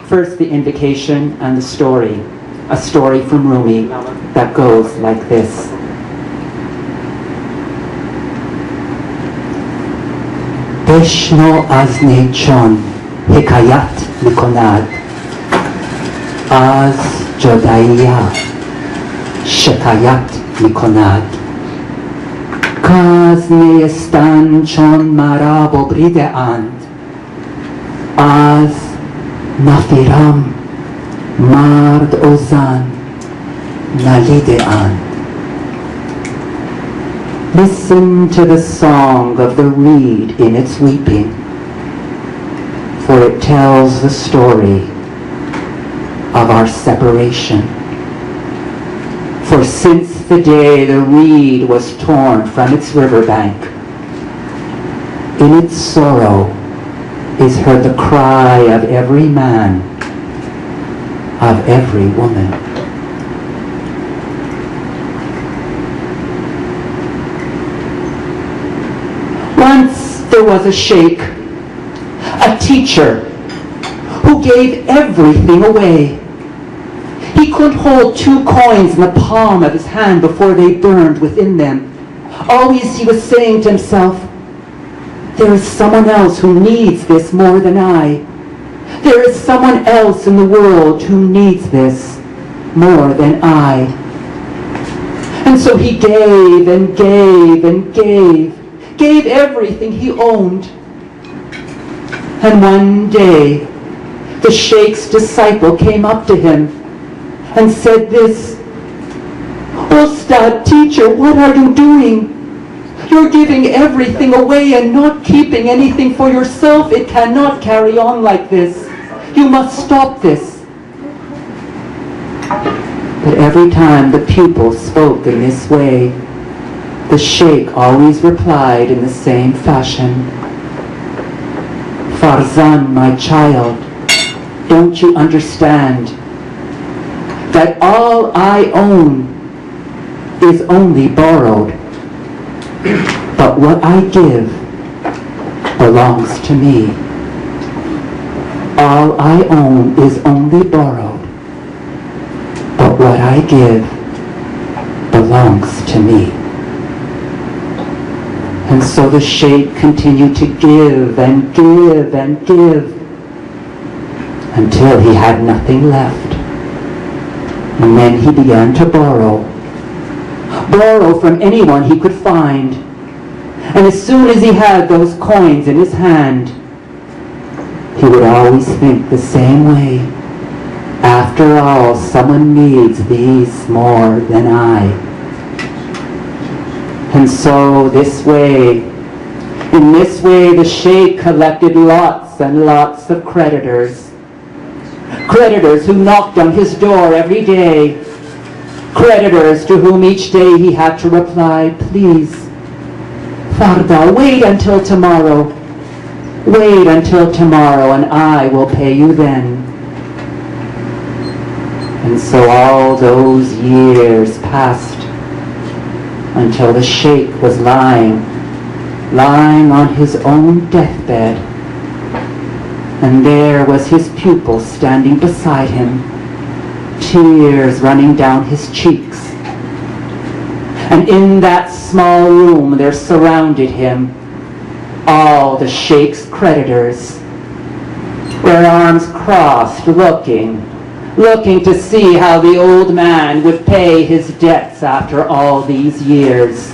First, the invocation and the story. A story from Rumi that goes like this. بشنو از نیچان حکایت میکند از جدایی شکایت میکند که از نیستن چون مرا ببریده اند از نفیرم مرد و زن نلیده اند. Listen to the song of the reed in its weeping, for it tells the story of our separation. For since the day the reed was torn from its riverbank, in its sorrow is heard the cry of every man, of every woman. Once there was a sheikh, a teacher, who gave everything away. He couldn't hold 2 coins in the palm of his hand before they burned within them. Always he was saying to himself, there is someone else who needs this more than I. There is someone else in the world who needs this more than I. And so he gave and gave and gave everything he owned. And one day, the sheikh's disciple came up to him and said this, "Ustad, teacher, what are you doing? You're giving everything away and not keeping anything for yourself. It cannot carry on like this. You must stop this." But every time the pupil spoke in this way, the sheikh always replied in the same fashion, "Farzan, my child, don't you understand that all I own is only borrowed, but what I give belongs to me. All I own is only borrowed, but what I give belongs to me." And so the sheikh continued to give and give and give until he had nothing left. And then he began to borrow from anyone he could find. And as soon as he had those coins in his hand, he would always think the same way. After all, someone needs these more than I. And so in this way, the sheikh collected lots and lots of creditors who knocked on his door every day, creditors to whom each day he had to reply, "Please, Farda, wait until tomorrow and I will pay you then." And so all those years passed until the sheikh was lying on his own deathbed. And there was his pupil standing beside him, tears running down his cheeks. And in that small room there surrounded him all the sheikh's creditors, their arms crossed, looking to see how the old man would pay his debts after all these years.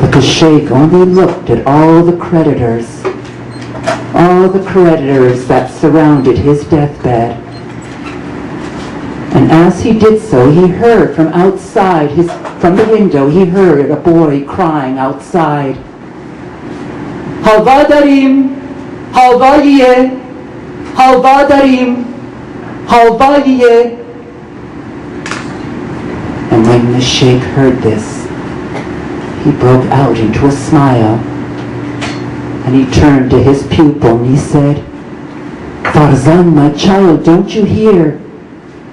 But the sheikh only looked at all the creditors that surrounded his deathbed. And as he did so, he heard from the window, he heard a boy crying outside, "Halva darim, halvaiye, halva darim, halvaiye." And when the sheikh heard this, he broke out into a smile. And he turned to his pupil and he said, "Farzan, my child, don't you hear?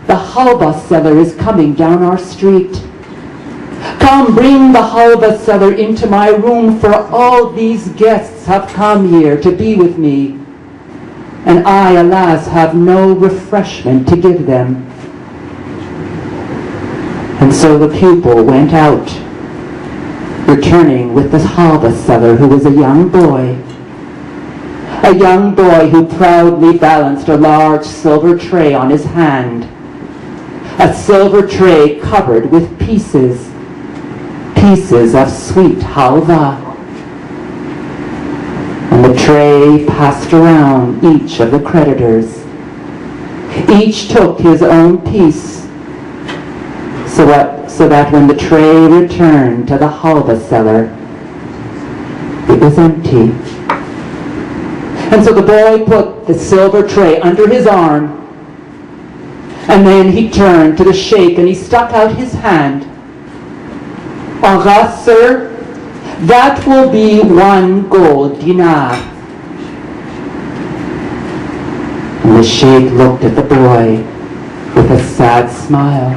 The halva seller is coming down our street. Come, bring the halva seller into my room, for all these guests have come here to be with me. and I, alas, have no refreshment to give them. And so the pupil went out, returning with the halva seller, who was a young boy who proudly balanced a large silver tray on his hand, a silver tray covered with pieces of sweet halva. And the tray passed around each of the creditors. Each took his own piece, so that when the tray returned to the halva seller, it was empty. And so the boy put the silver tray under his arm, and then he turned to the sheikh and he stuck out his hand. "Agha, sir, that will be 1 gold dinar." And the sheikh looked at the boy with a sad smile.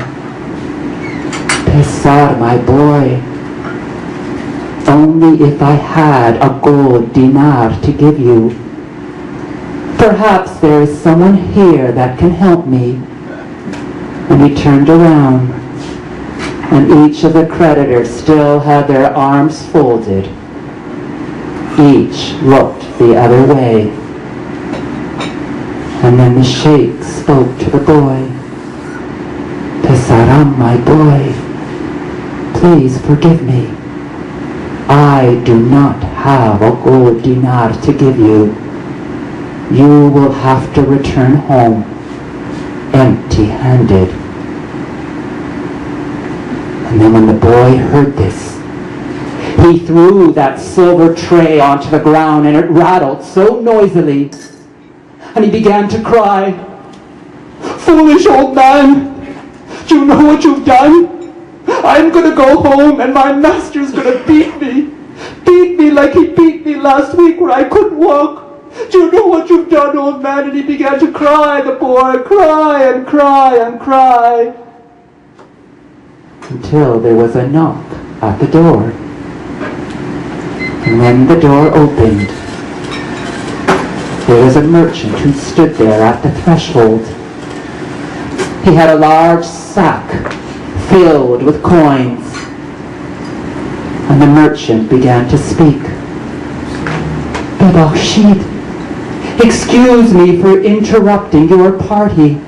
"Pesar, my boy, only if I had a gold dinar to give you. Perhaps there is someone here that can help me." And he turned around, and each of the creditors still had their arms folded. Each looked the other way. And then the sheikh spoke to the boy. "Pesaram, my boy, please forgive me. I do not have a gold dinar to give you. You will have to return home empty-handed." And then when the boy heard this, he threw that silver tray onto the ground, and it rattled so noisily, and he began to cry, "Foolish old man, do you know what you've done? I'm going to go home and my master's going to beat me like he beat me last week when I couldn't walk. Do you know what you've done, old man?" And he began to cry, the boy, cry and cry and cry, until there was a knock at the door. And when the door opened, there was a merchant who stood there at the threshold. He had a large sack filled with coins. And the merchant began to speak. "Bebashid, excuse me for interrupting your party.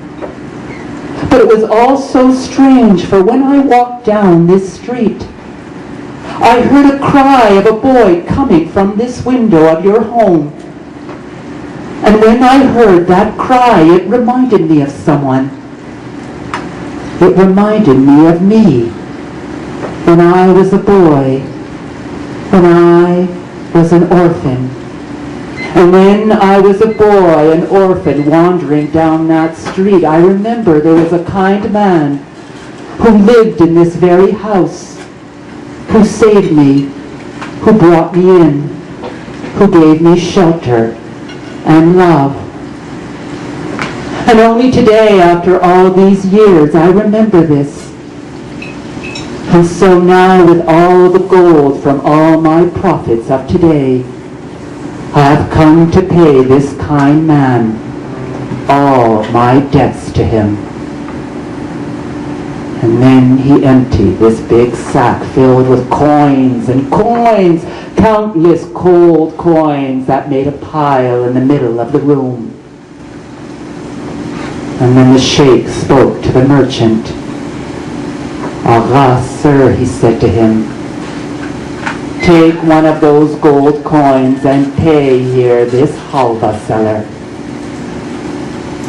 But it was all so strange, for when I walked down this street, I heard a cry of a boy coming from this window of your home. And when I heard that cry, it reminded me of someone. It reminded me of me, when I was a boy, when I was an orphan. And when I was a boy, an orphan, wandering down that street, I remember there was a kind man who lived in this very house, who saved me, who brought me in, who gave me shelter and love. And only today, after all these years, I remember this. And so now, with all the gold from all my profits of today, I have come to pay this kind man all my debts to him." And then he emptied this big sack filled with coins and coins, countless gold coins that made a pile in the middle of the room. And then the sheikh spoke to the merchant. "Agha, sir," he said to him, "take one of those gold coins and pay here this halva seller."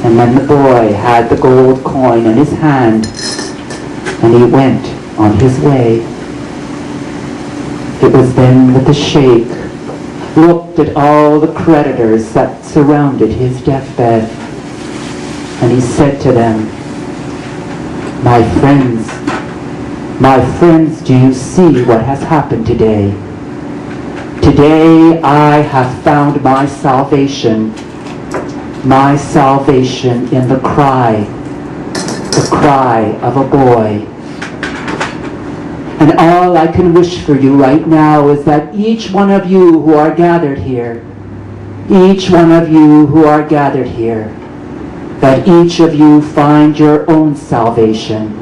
And then the boy had the gold coin in his hand, and he went on his way. It was then that the sheikh looked at all the creditors that surrounded his deathbed, and he said to them, my friends, do you see what has happened today? Today I have found my salvation in the cry of a boy. And all I can wish for you right now is that each one of you who are gathered here each one of you who are gathered here, that each of you find your own salvation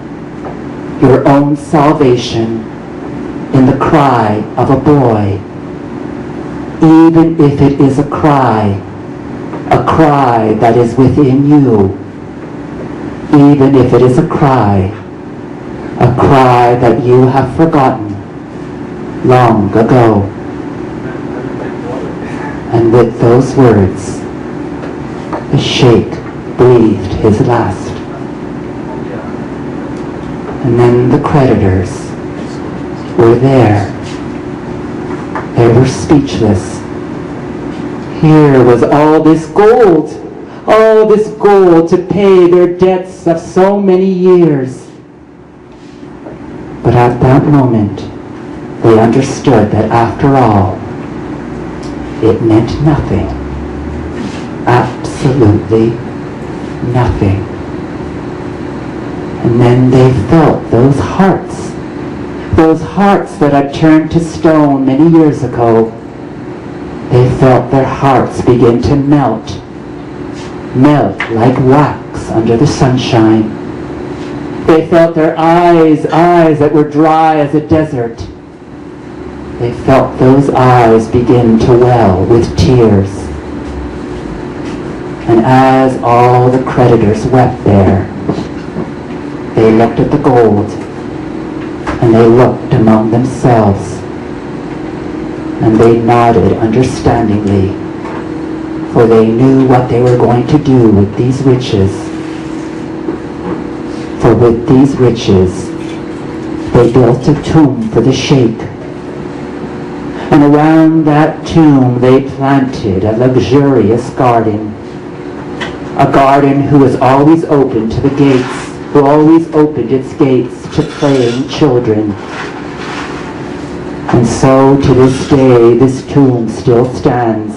in the cry of a boy, even if it is a cry that is within you, even if it is a cry that you have forgotten long ago. And with those words, the sheikh breathed his last. And then the creditors were there. They were speechless. Here was all this gold to pay their debts of so many years. But at that moment, they understood that after all, it meant nothing. Absolutely nothing. And then they felt those hearts that had turned to stone many years ago. They felt their hearts begin to melt like wax under the sunshine. They felt their eyes that were dry as a desert. They felt those eyes begin to well with tears. And as all the creditors wept there, they looked at the gold, and they looked among themselves, and they nodded understandingly, for they knew what they were going to do with these riches. For with these riches, they built a tomb for the sheikh, and around that tomb they planted a luxurious garden, a garden who was always open to the gates, who always opened its gates to playing children. And so to this day, this tomb still stands,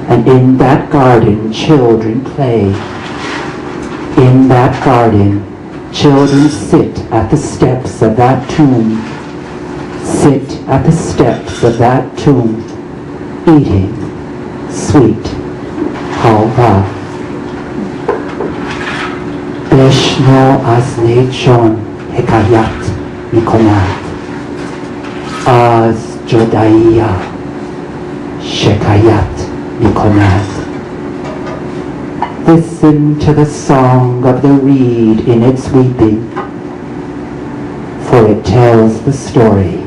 and in that garden children play. In that garden, children sit at the steps of that tomb, eating sweet halva. Beshno azne chon hekayat mikonad, az jodaiya shekayat mikonad. Listen to the song of the reed in its weeping, for it tells the story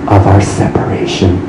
of our separation.